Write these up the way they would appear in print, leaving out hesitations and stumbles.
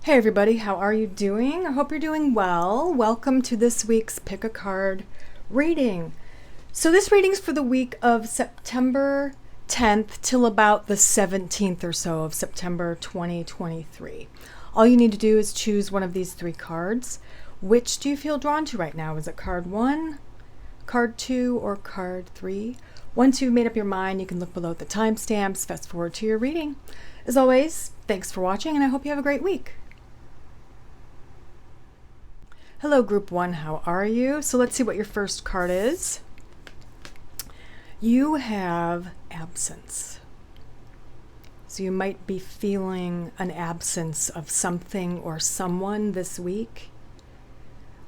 Hey everybody, how are you doing? I hope you're doing well. Welcome to this week's Pick a Card reading. So this reading's for the week of September 10th till about the 17th or so of September 2023. All you need to do is choose one of these three cards. Which do you feel drawn to right now? Is it card 1, card 2, or card 3? Once you've made up your mind, you can look below at the timestamps, fast forward to your reading. As always, thanks for watching and I hope you have a great week. Hello Group 1, how are you? So let's see what your first card is. You have absence. So you might be feeling an absence of something or someone this week.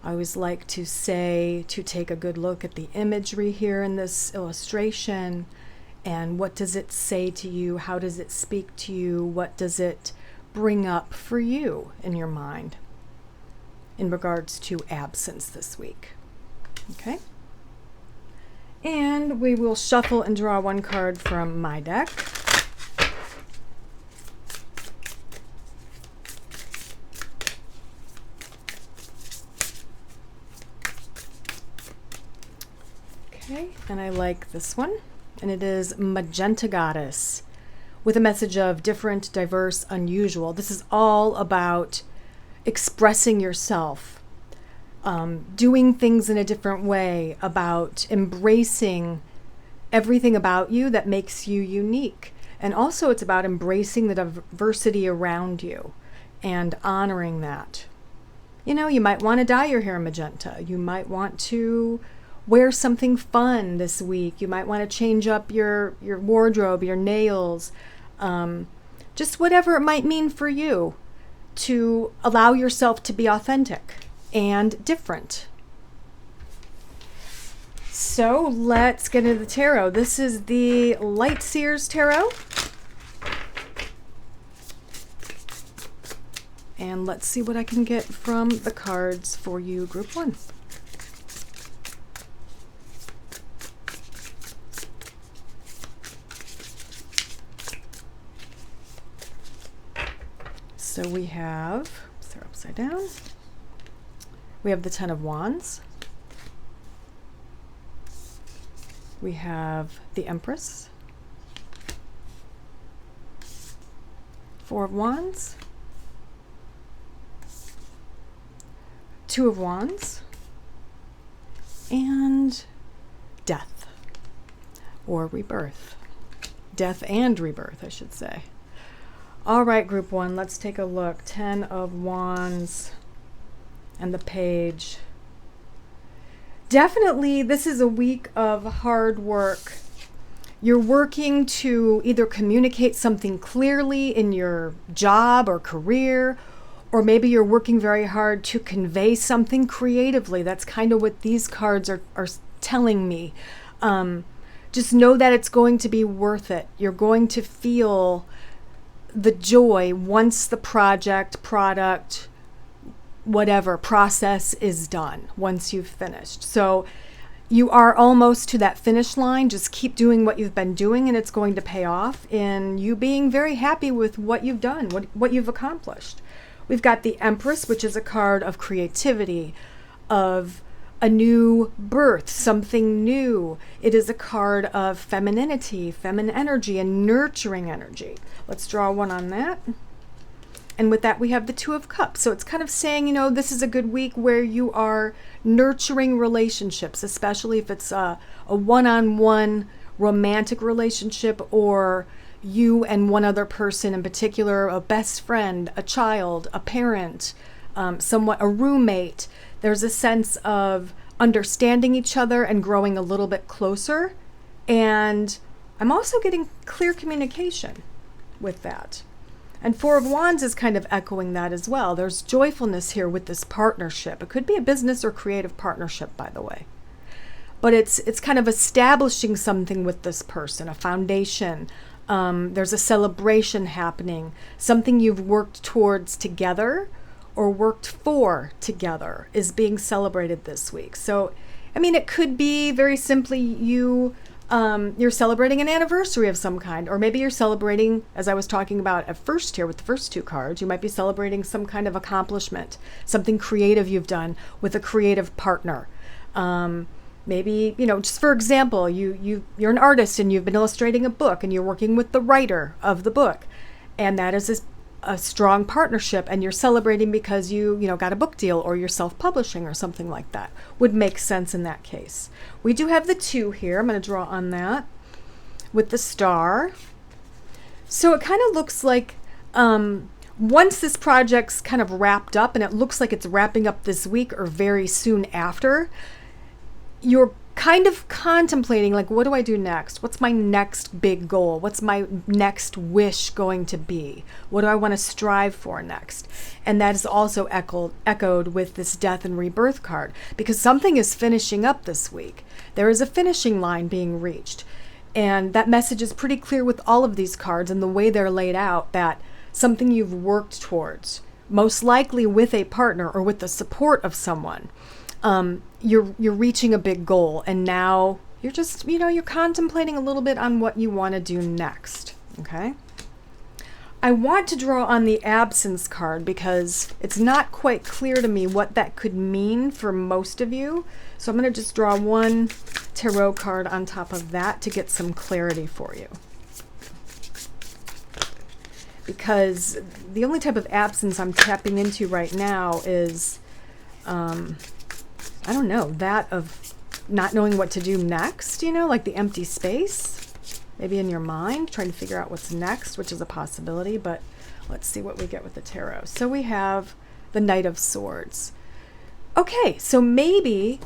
I always like to say to take a good look at the imagery here in this illustration and what does it say to you? How does it speak to you? What does it bring up for you in your mind in regards to absence this week? Okay. And we will shuffle and draw one card from my deck. Okay, and I like this one. And it is Magenta Goddess with a message of different, diverse, unusual. This is all about expressing yourself, doing things in a different way, about embracing everything about you that makes you unique. And also it's about embracing the diversity around you and honoring that. You know, you might want to dye your hair magenta. You might want to wear something fun this week. You might want to change up your wardrobe, your nails, just whatever it might mean for you, to allow yourself to be authentic and different. So let's get into the tarot. This is the Light Seers Tarot. And let's see what I can get from the cards for you, Group 1. So we have, they're upside down. We have the Ten of Wands. We have the Empress. Four of Wands. Two of Wands. And Death, or Rebirth. Death and Rebirth, I should say. All right, Group 1, let's take a look. 10 of Wands and the Page. Definitely, this is a week of hard work. You're working to either communicate something clearly in your job or career, or maybe you're working very hard to convey something creatively. That's kind of what these cards are telling me. Just know that it's going to be worth it. You're going to feel the joy once the product, whatever process is done, once you've finished. So you are almost to that finish line. Just keep doing what you've been doing and it's going to pay off in you being very happy with what you've done, what you've accomplished. We've got the Empress, which is a card of creativity, of a new birth, something new. It is a card of femininity, feminine energy, and nurturing energy. Let's draw one on that. And with that, we have the Two of Cups. So it's kind of saying, you know, this is a good week where you are nurturing relationships, especially if it's a one-on-one romantic relationship, or you and one other person in particular, a best friend, a child, a parent, a roommate. There's a sense of understanding each other and growing a little bit closer. And I'm also getting clear communication with that. And Four of Wands is kind of echoing that as well. There's joyfulness here with this partnership. It could be a business or creative partnership, by the way. But it's kind of establishing something with this person, a foundation. There's a celebration happening, something you've worked towards together or worked for together is being celebrated this week. So, I mean, it could be very simply you you're celebrating an anniversary of some kind, or maybe you're celebrating, as I was talking about at first here with the first two cards, you might be celebrating some kind of accomplishment, something creative you've done with a creative partner. Maybe, just for example, you're an artist and you've been illustrating a book and you're working with the writer of the book, and that is a strong partnership, and you're celebrating because you got a book deal, or you're self-publishing or something like that. Would make sense in that case. We do have the 2 here. I'm going to draw on that with the star. So it kind of looks like once this project's kind of wrapped up, and it looks like it's wrapping up this week or very soon after, you're kind of contemplating, like, what do I do next? What's my next big goal? What's my next wish going to be? What do I want to strive for next? And that is also echoed with this death and rebirth card, because something is finishing up this week. There is a finishing line being reached. And that message is pretty clear with all of these cards and the way they're laid out, that something you've worked towards, most likely with a partner or with the support of someone. You're reaching a big goal, and now you're just, you're contemplating a little bit on what you want to do next. Okay. I want to draw on the absence card because it's not quite clear to me what that could mean for most of you. So I'm going to just draw one tarot card on top of that to get some clarity for you. Because the only type of absence I'm tapping into right now is, I don't know, that of not knowing what to do next, like the empty space, maybe in your mind, trying to figure out what's next, which is a possibility, but let's see what we get with the tarot. So we have the Knight of Swords. Okay, so maybe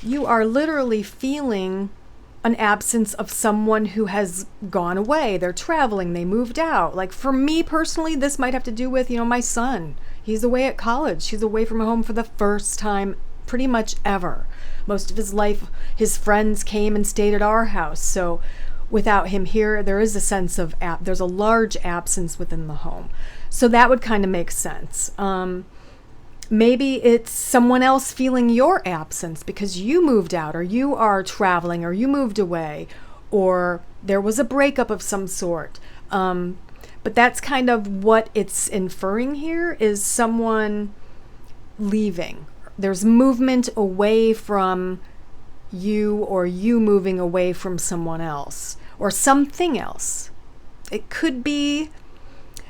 you are literally feeling an absence of someone who has gone away. They're traveling, they moved out. Like for me personally, this might have to do with, my son. He's away at college. He's away from home for the first time pretty much ever. Most of his life, his friends came and stayed at our house. So without him here, there is a sense of, there's a large absence within the home. So that would kind of make sense. Maybe it's someone else feeling your absence because you moved out, or you are traveling, or you moved away, or there was a breakup of some sort. But that's kind of what it's inferring here, is someone leaving. There's movement away from you, or you moving away from someone else or something else. It could be,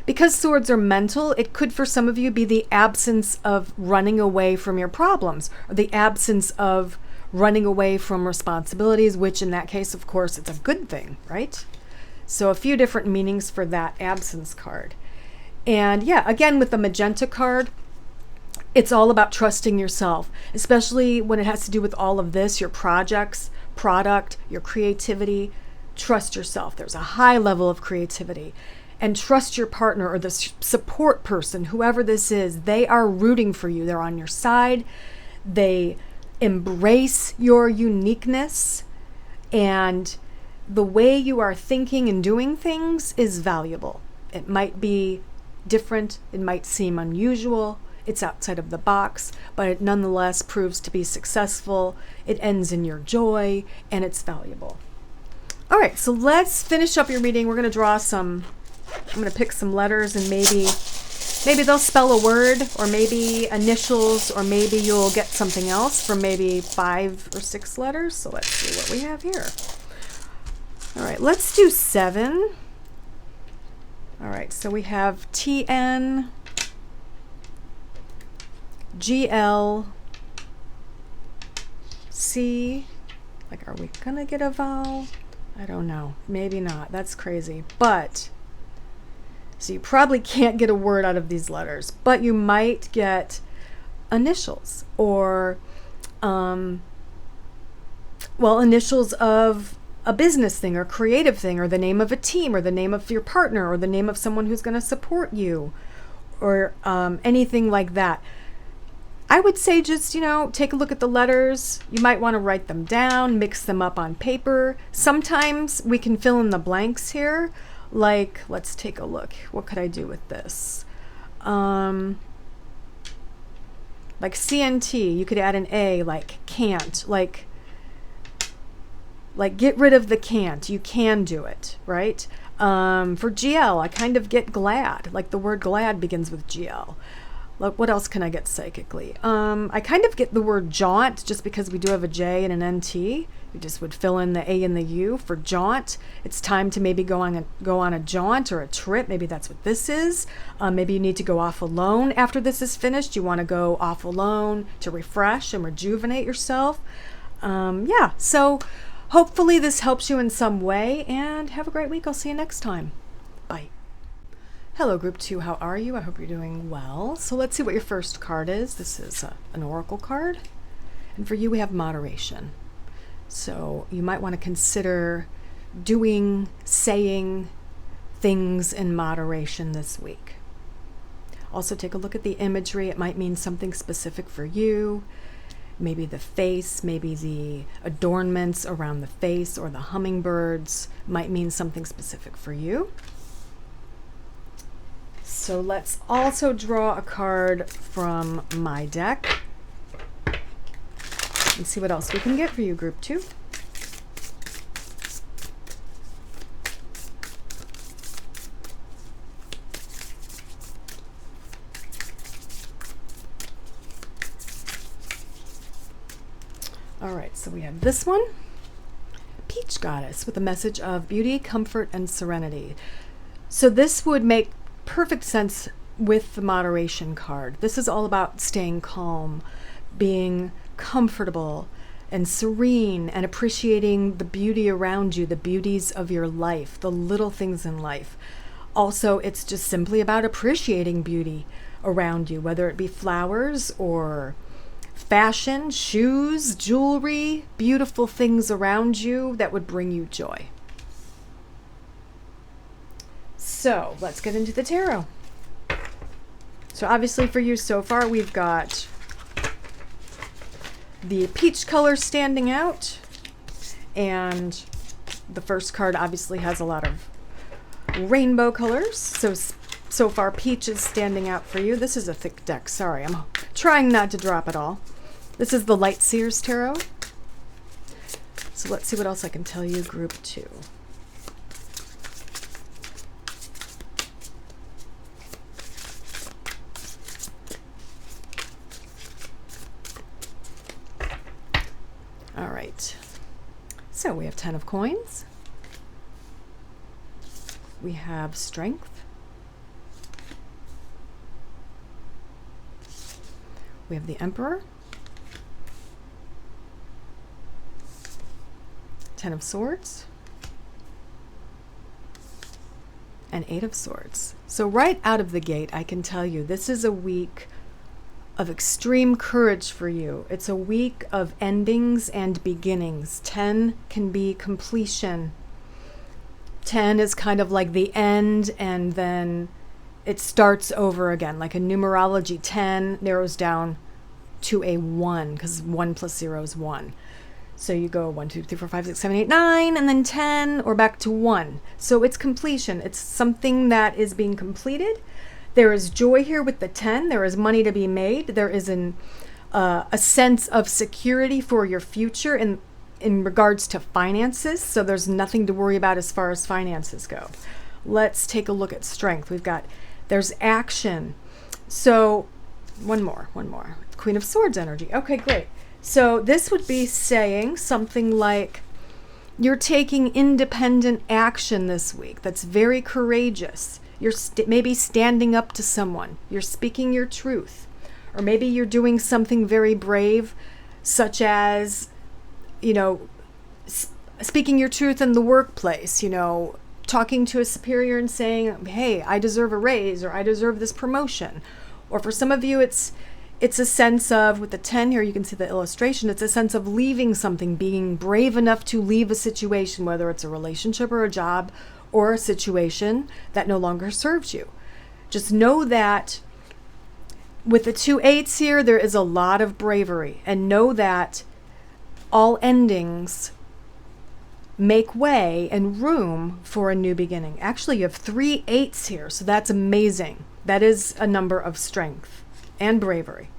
because swords are mental, it could for some of you be the absence of running away from your problems, or the absence of running away from responsibilities, which in that case, of course, it's a good thing, right? So a few different meanings for that absence card. And yeah, again, with the magenta card, it's all about trusting yourself, especially when it has to do with all of this, your projects, product, your creativity. Trust yourself. There's a high level of creativity. And trust your partner or the support person, whoever this is. They are rooting for you. They're on your side. They embrace your uniqueness. And the way you are thinking and doing things is valuable. It might be different. It might seem unusual. It's outside of the box, but it nonetheless proves to be successful. It ends in your joy, and it's valuable. All right, so let's finish up your reading. We're going to draw some, I'm going to pick some letters, and maybe they'll spell a word, or maybe initials, or maybe you'll get something else from maybe 5 or 6 letters. So let's see what we have here. All right, let's do 7. All right, so we have TN, GL, C. Like, are we gonna get a vowel? I don't know. Maybe not. That's crazy. But, so you probably can't get a word out of these letters, but you might get initials, or, initials of a business thing or creative thing, or the name of a team, or the name of your partner, or the name of someone who's going to support you, or anything like that. I would say just, take a look at the letters. You might want to write them down, mix them up on paper. Sometimes we can fill in the blanks here. Like, let's take a look. What could I do with this? Like CNT, you could add an A, like can't. Like, Like, get rid of the can't. You can do it, right? For GL, I kind of get glad. Like, the word glad begins with GL. Look, what else can I get psychically? I kind of get the word jaunt, just because we do have a J and an NT. You just would fill in the A and the U for jaunt. It's time to maybe go on a jaunt or a trip. Maybe that's what this is. Maybe you need to go off alone after this is finished. You want to go off alone to refresh and rejuvenate yourself. Yeah, so hopefully this helps you in some way, and have a great week. I'll see you next time. Bye. Hello, Group 2. How are you? I hope you're doing well. So let's see what your first card is. This is an oracle card. And for you, we have moderation. So you might want to consider saying things in moderation this week. Also, take a look at the imagery. It might mean something specific for you. Maybe the face, maybe the adornments around the face or the hummingbirds might mean something specific for you. So let's also draw a card from my deck and see what else we can get for you, Group 2. All right, so we have this one, Peach Goddess, with a message of beauty, comfort, and serenity. So this would make perfect sense with the moderation card. This is all about staying calm, being comfortable and serene, and appreciating the beauty around you, the beauties of your life, the little things in life. Also, it's just simply about appreciating beauty around you, whether it be flowers or fashion, shoes, jewelry, beautiful things around you that would bring you joy. So let's get into the tarot. So obviously for you so far, we've got the peach color standing out, and the first card obviously has a lot of rainbow colors. So far peach is standing out for you. This is a thick deck. Sorry, I'm trying not to drop it all. This is the Light Seers Tarot. So let's see what else I can tell you, Group 2. All right. So we have 10 of coins. We have strength. We have the Emperor. 10 of Swords. And 8 of Swords. So right out of the gate, I can tell you this is a week of extreme courage for you. It's a week of endings and beginnings. 10 can be completion. 10 is kind of like the end, and then it starts over again. Like a numerology, 10 narrows down to a 1, because 1 plus 0 is 1. So you go 1, 2, 3, 4, 5, 6, 7, 8, 9, and then 10, or back to 1. So it's completion. It's something that is being completed. There is joy here with the 10. There is money to be made. There is a sense of security for your future in regards to finances. So there's nothing to worry about as far as finances go. Let's take a look at strength. There's action. So one more. Queen of Swords energy. Okay, great. So this would be saying something like you're taking independent action this week. That's very courageous. You're maybe standing up to someone. You're speaking your truth. Or maybe you're doing something very brave, such as, speaking your truth in the workplace, talking to a superior and saying, hey, I deserve a raise, or I deserve this promotion. Or for some of you, it's a sense of, with the 10 here, you can see the illustration, it's a sense of leaving something, being brave enough to leave a situation, whether it's a relationship or a job or a situation that no longer serves you. Just know that with the 2 8s here, there is a lot of bravery, and know that all endings make way and room for a new beginning. Actually, you have 3 8s here, so that's amazing. That is a number of strength and bravery.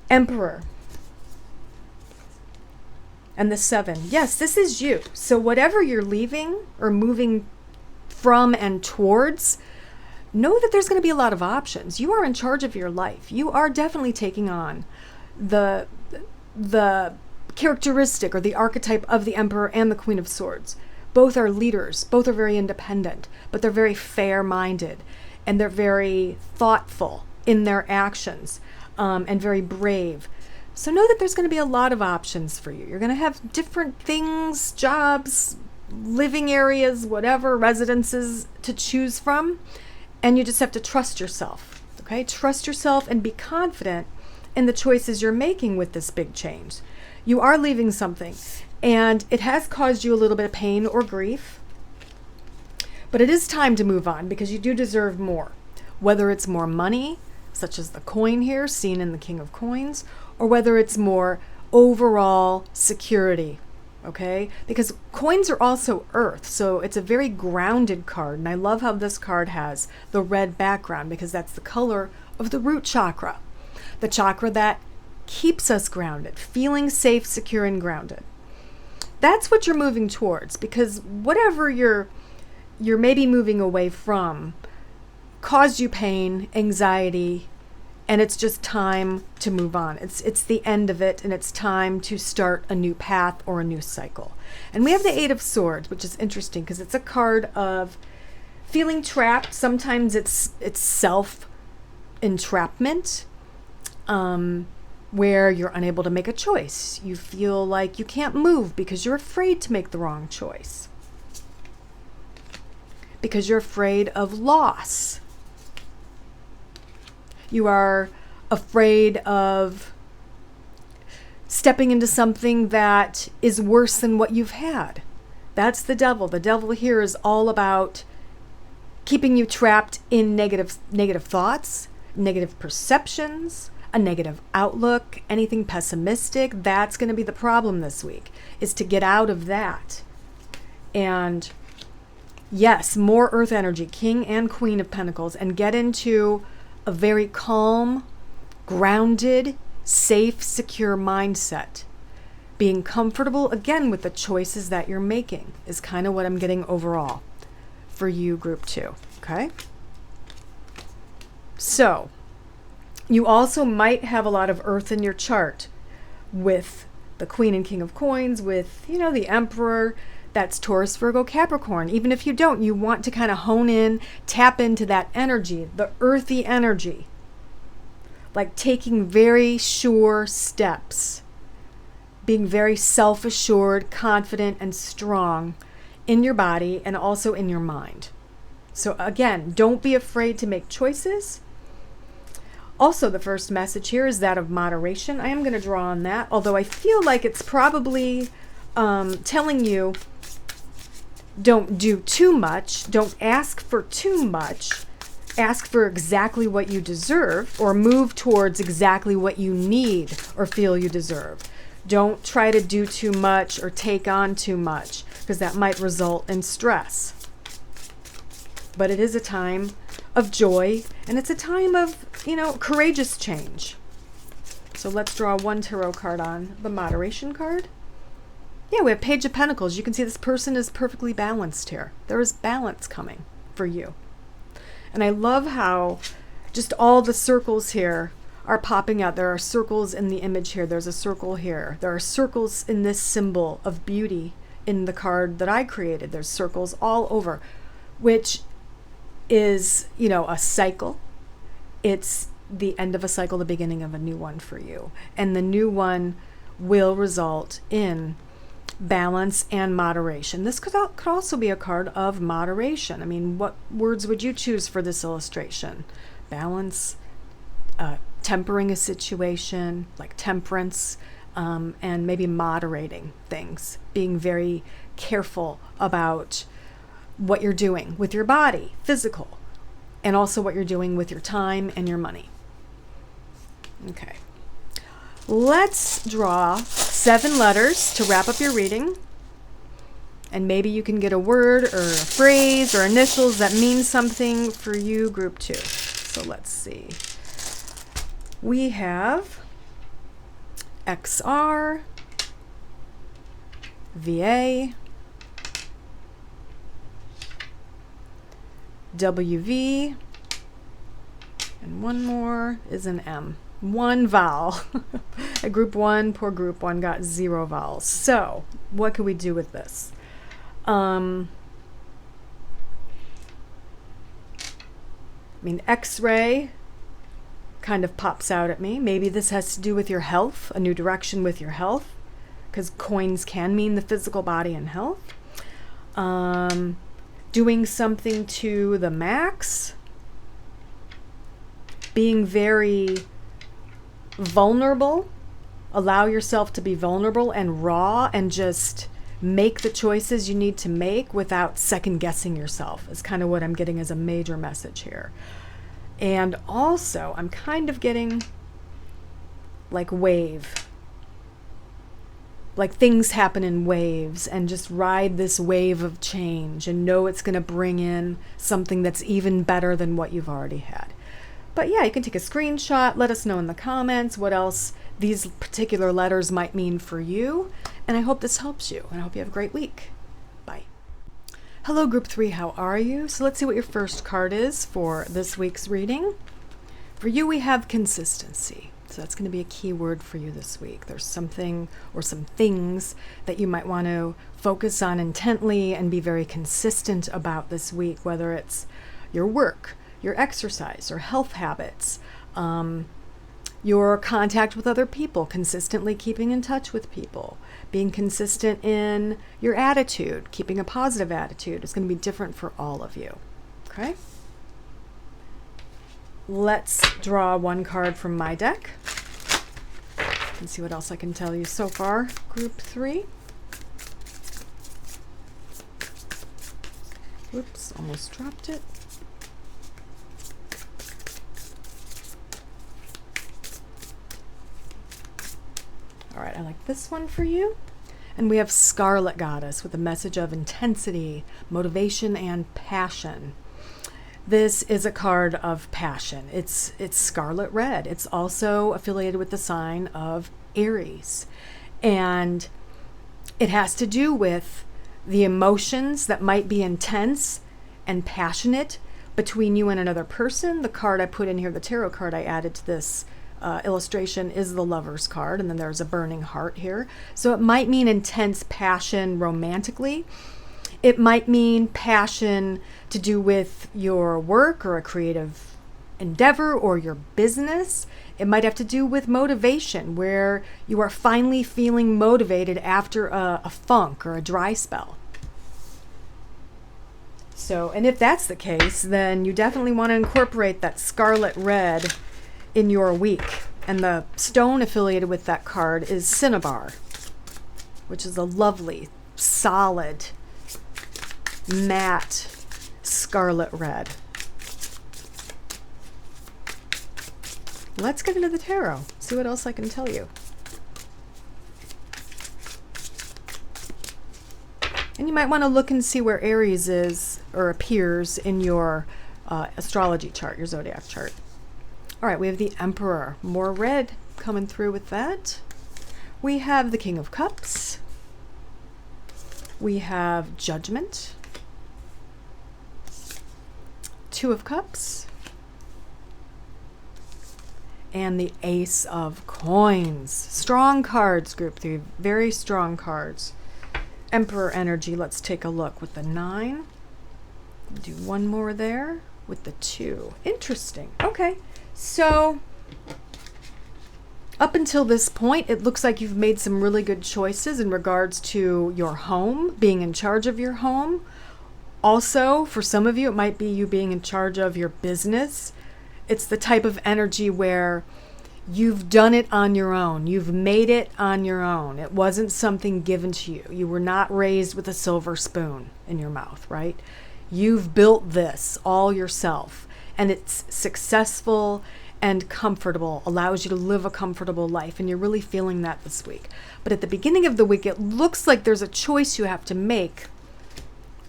Emperor. And the 7. Yes, this is you. So whatever you're leaving or moving from and towards, know that there's going to be a lot of options. You are in charge of your life. You are definitely taking on the characteristic or the archetype of the Emperor and the Queen of Swords. Both are leaders. Both are very independent, but they're very fair-minded, and they're very thoughtful in their actions, and very brave. So know that there's going to be a lot of options for you. You're going to have different things, jobs, living areas, whatever, residences to choose from. And you just have to trust yourself, okay? Trust yourself and be confident in the choices you're making with this big change. You are leaving something, and it has caused you a little bit of pain or grief, but it is time to move on because you do deserve more, whether it's more money, such as the coin here, seen in the King of Coins, or whether it's more overall security. Okay, because coins are also earth, so it's a very grounded card, and I love how this card has the red background because that's the color of the root chakra, the chakra that keeps us grounded, feeling safe, secure, and grounded. That's what you're moving towards, because whatever you're maybe moving away from caused you pain, anxiety, and it's just time to move on. It's the end of it, and it's time to start a new path or a new cycle. And we have the 8 of Swords, which is interesting because it's a card of feeling trapped. Sometimes it's self-entrapment, where you're unable to make a choice. You feel like you can't move because you're afraid to make the wrong choice, because you're afraid of loss. You are afraid of stepping into something that is worse than what you've had. That's the devil. The devil here is all about keeping you trapped in negative thoughts, negative perceptions, a negative outlook, anything pessimistic. That's going to be the problem this week, is to get out of that. And yes, more earth energy, King and Queen of Pentacles, and get into a very calm, grounded, safe, secure mindset. Being comfortable, again, with the choices that you're making is kind of what I'm getting overall for you, group 2, okay? So, you also might have a lot of earth in your chart with the Queen and King of Coins, with, the Emperor. That's Taurus, Virgo, Capricorn. Even if you don't, you want to kind of hone in, tap into that energy, the earthy energy. Like taking very sure steps, being very self-assured, confident, and strong in your body and also in your mind. So again, don't be afraid to make choices. Also, the first message here is that of moderation. I am going to draw on that, although I feel like it's probably telling you, don't do too much, don't ask for too much, ask for exactly what you deserve, or move towards exactly what you need or feel you deserve. Don't try to do too much or take on too much, because that might result in stress. But it is a time of joy, and it's a time of, courageous change. So let's draw one tarot card on the moderation card. Yeah, we have Page of Pentacles. You can see this person is perfectly balanced here. There is balance coming for you. And I love how just all the circles here are popping out. There are circles in the image here. There's a circle here. There are circles in this symbol of beauty in the card that I created. There's circles all over, which is, a cycle. It's the end of a cycle, the beginning of a new one for you. And the new one will result in balance and moderation. This could also be a card of moderation. I mean, what words would you choose for this illustration? Balance, tempering a situation, like temperance, and maybe moderating things, being very careful about what you're doing with your body, physical, and also what you're doing with your time and your money. Okay. Let's draw 7 letters to wrap up your reading. And maybe you can get a word or a phrase or initials that mean something for you, group 2. So let's see. We have XR, VA, WV, and one more is an M. One vowel. A group 1, poor group 1 got 0 vowels. So, what can we do with this? X-ray kind of pops out at me. Maybe this has to do with your health, a new direction with your health, because coins can mean the physical body and health. Doing something to the max. Being very vulnerable. Allow yourself to be vulnerable and raw and just make the choices you need to make without second guessing yourself is kind of what I'm getting as a major message here. And also, I'm kind of getting like wave. Like things happen in waves, and just ride this wave of change and know it's going to bring in something that's even better than what you've already had. But yeah, you can take a screenshot. Let us know in the comments what else these particular letters might mean for you. And I hope this helps you. And I hope you have a great week. Bye. Hello, Group 3. How are you? So let's see what your first card is for this week's reading. For you, we have consistency. So that's going to be a key word for you this week. There's something or some things that you might want to focus on intently and be very consistent about this week, whether it's your work, your exercise or health habits, your contact with other people, consistently keeping in touch with people, being consistent in your attitude, keeping a positive attitude. It's going to be different for all of you. Okay? Let's draw one card from my deck and see what else I can tell you so far, Group 3. Whoops, almost dropped it. All right, I like this one for you. And we have Scarlet Goddess with a message of intensity, motivation, and passion. This is a card of passion. It's scarlet red. It's also affiliated with the sign of Aries. And it has to do with the emotions that might be intense and passionate between you and another person. The card I put in here, the tarot card I added to this illustration, is the Lover's card, and then there's a burning heart here. So it might mean intense passion romantically. It might mean passion to do with your work or a creative endeavor or your business. It might have to do with motivation, where you are finally feeling motivated after a funk or a dry spell. So, and if that's the case, then you definitely want to incorporate that scarlet red in your week. And the stone affiliated with that card is cinnabar, which is a lovely, solid, matte scarlet red. Let's get into the tarot, see what else I can tell you. And you might want to look and see where Aries is or appears in your astrology chart, your zodiac chart. All right, we have the Emperor. More red coming through with that. We have the King of Cups. We have Judgment. Two of Cups. And the Ace of Coins. Strong cards, Group 3. Very strong cards. Emperor energy. Let's take a look with the 9. Do one more there with the 2. Interesting. Okay. So, up until this point, it looks like you've made some really good choices in regards to your home, being in charge of your home. Also, for some of you, it might be you being in charge of your business. It's the type of energy where you've done it on your own. You've made it on your own. It wasn't something given to you. You were not raised with a silver spoon in your mouth, right? You've built this all yourself. And it's successful and comfortable, allows you to live a comfortable life, and you're really feeling that this week. But at the beginning of the week, it looks like there's a choice you have to make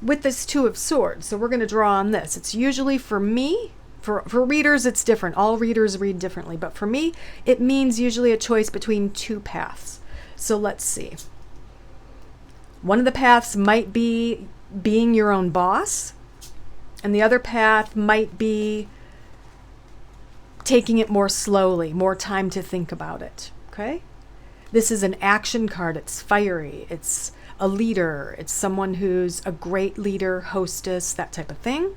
with this 2 of Swords. So we're going to draw on this. It's usually for me, for readers, it's different. All readers read differently. But for me, it means usually a choice between 2 paths. So let's see. One of the paths might be being your own boss, and the other path might be taking it more slowly, more time to think about it. Okay? This is an action card. It's fiery. It's a leader. It's someone who's a great leader, hostess, that type of thing.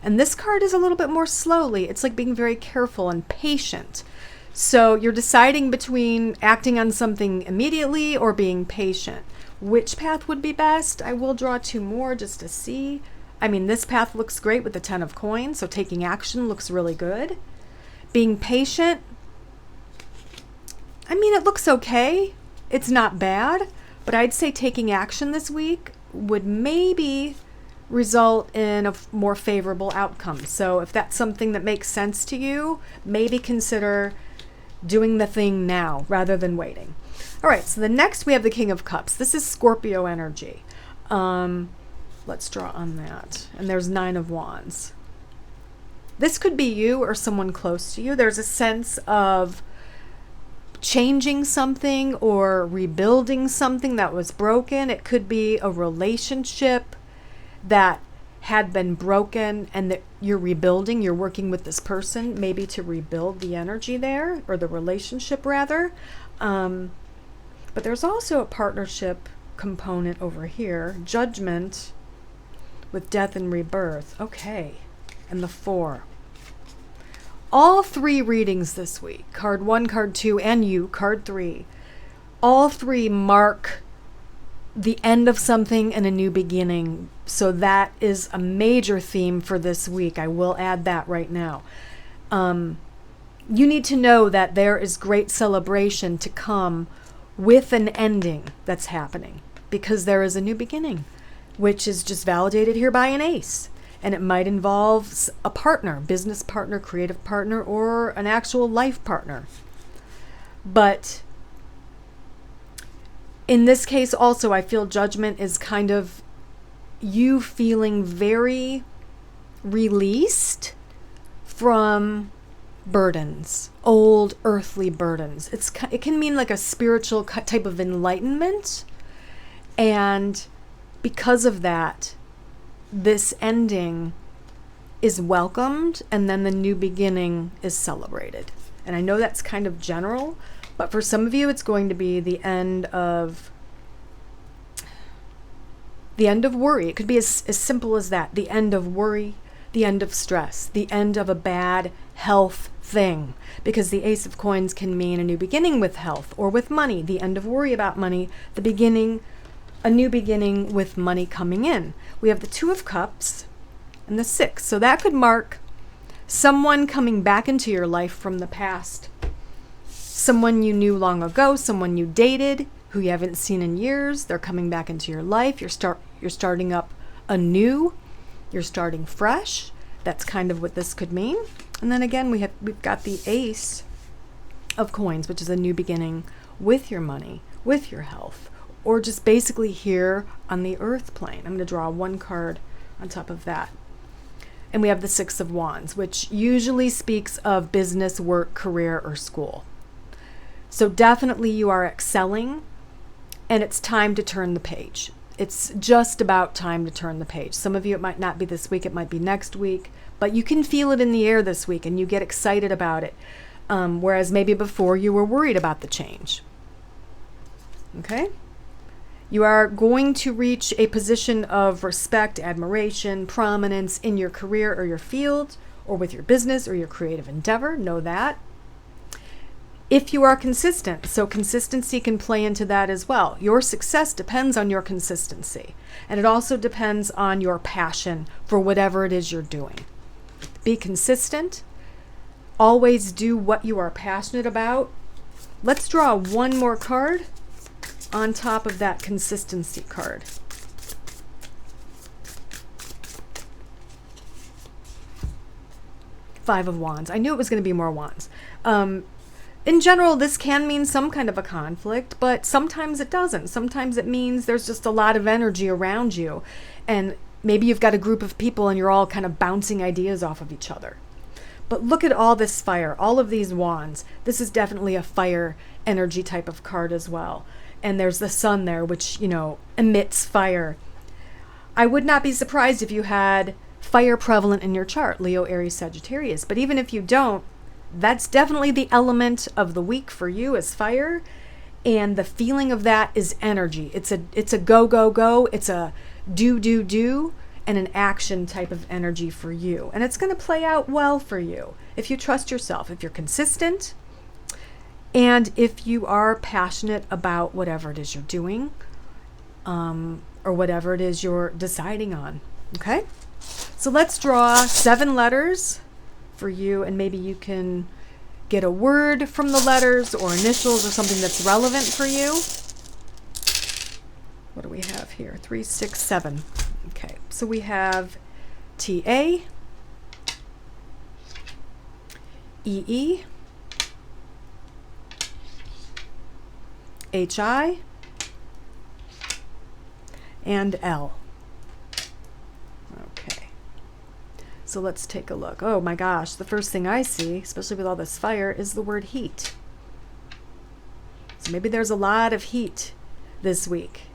And this card is a little bit more slowly. It's like being very careful and patient. So you're deciding between acting on something immediately or being patient. Which path would be best? I will draw two more just to see. I mean, this path looks great with the 10 of coins, so taking action looks really good. Being patient, I mean, it looks okay. It's not bad, but I'd say taking action this week would maybe result in a more favorable outcome. So if that's something that makes sense to you, maybe consider doing the thing now rather than waiting. All right, so the next we have the King of Cups. This is Scorpio energy. Let's draw on that. And there's 9 of Wands. This could be you or someone close to you. There's a sense of changing something or rebuilding something that was broken. It could be a relationship that had been broken and that you're rebuilding. You're working with this person maybe to rebuild the energy there, or the relationship rather. But there's also a partnership component over here. Judgment with death and rebirth. Okay. And the 4. All 3 readings this week, card 1, card 2, and you, card 3, all 3 mark the end of something and a new beginning. So that is a major theme for this week. I will add that right now. You need to know that there is great celebration to come with an ending that's happening, because there is a new beginning, which is just validated here by an ace. And it might involve a partner, business partner, creative partner, or an actual life partner. But in this case also, I feel judgment is kind of you feeling very released from burdens, old earthly burdens. It can mean like a spiritual type of enlightenment. And because of that, this ending is welcomed, and then the new beginning is celebrated. And I know that's kind of general, but for some of you, it's going to be the end of worry. It could be as simple as that. The end of worry, the end of stress, the end of a bad health thing. Because the Ace of Coins can mean a new beginning with health or with money. The end of worry about money, the beginning, a new beginning with money coming in. We have the 2 of Cups and the 6. So that could mark someone coming back into your life from the past. Someone you knew long ago, someone you dated who you haven't seen in years. They're coming back into your life. You're starting up anew. You're starting fresh. That's kind of what this could mean. And then again, we've got the Ace of Coins, which is a new beginning with your money, with your health, or just basically here on the earth plane. I'm going to draw 1 card on top of that. And we have the 6 of Wands, which usually speaks of business, work, career, or school. So definitely you are excelling, and it's time to turn the page. It's just about time to turn the page. Some of you, it might not be this week, it might be next week, but you can feel it in the air this week, and you get excited about it. Whereas maybe before you were worried about the change. Okay? You are going to reach a position of respect, admiration, prominence in your career or your field, or with your business or your creative endeavor. Know that. If you are consistent, so consistency can play into that as well. Your success depends on your consistency. And it also depends on your passion for whatever it is you're doing. Be consistent. Always do what you are passionate about. Let's draw 1 more card on top of that consistency card. Five of Wands. I knew it was going to be more wands. In general, this can mean some kind of a conflict, but sometimes it doesn't. Sometimes it means there's just a lot of energy around you, and maybe you've got a group of people and you're all kind of bouncing ideas off of each other. But look at all this fire, all of these wands. This is definitely a fire energy type of card as well. And there's the sun there, which, emits fire. I would not be surprised if you had fire prevalent in your chart, Leo, Aries, Sagittarius. But even if you don't, that's definitely the element of the week for you is fire. And the feeling of that is energy. It's a go, go, go. It's a do, do, do, and an action type of energy for you. And it's going to play out well for you if you trust yourself, if you're consistent, and if you are passionate about whatever it is you're doing, or whatever it is you're deciding on. Okay? So let's draw 7 letters for you, and maybe you can get a word from the letters or initials or something that's relevant for you. What do we have here? 3, 6, 7. Okay, so we have T-A, E-E, H-I, and L. Okay. So let's take a look. Oh my gosh, the first thing I see, especially with all this fire, is the word heat. So maybe there's a lot of heat this week.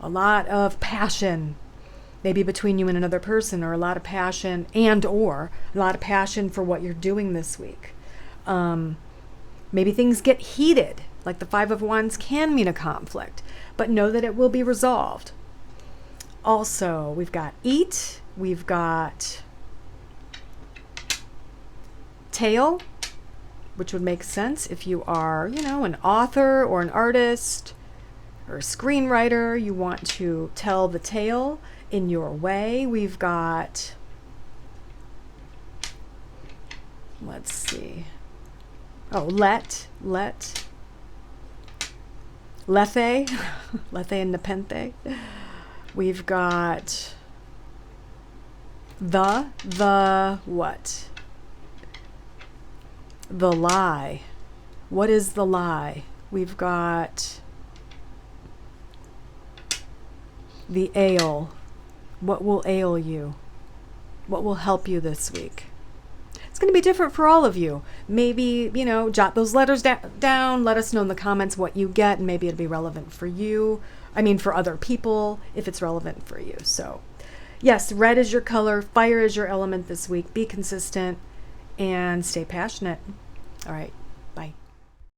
A lot of passion, maybe between you and another person, or a lot of passion or a lot of passion for what you're doing this week. Maybe things get heated, like the 5 of Wands can mean a conflict, but know that it will be resolved. Also, we've got eat, we've got tail, which would make sense if you are, an author or an artist or a screenwriter. You want to tell the tale in your way. We've got, let's see. Oh, lethe, lethe and nepenthe. We've got the what? The lie. What is the lie? We've got the ail. What will ail you? What will help you this week? It's going to be different for all of you. Maybe, jot those letters down. Let us know in the comments what you get, and maybe it'll be relevant for you. For other people, if it's relevant for you. So, yes, red is your color. Fire is your element this week. Be consistent and stay passionate. All right.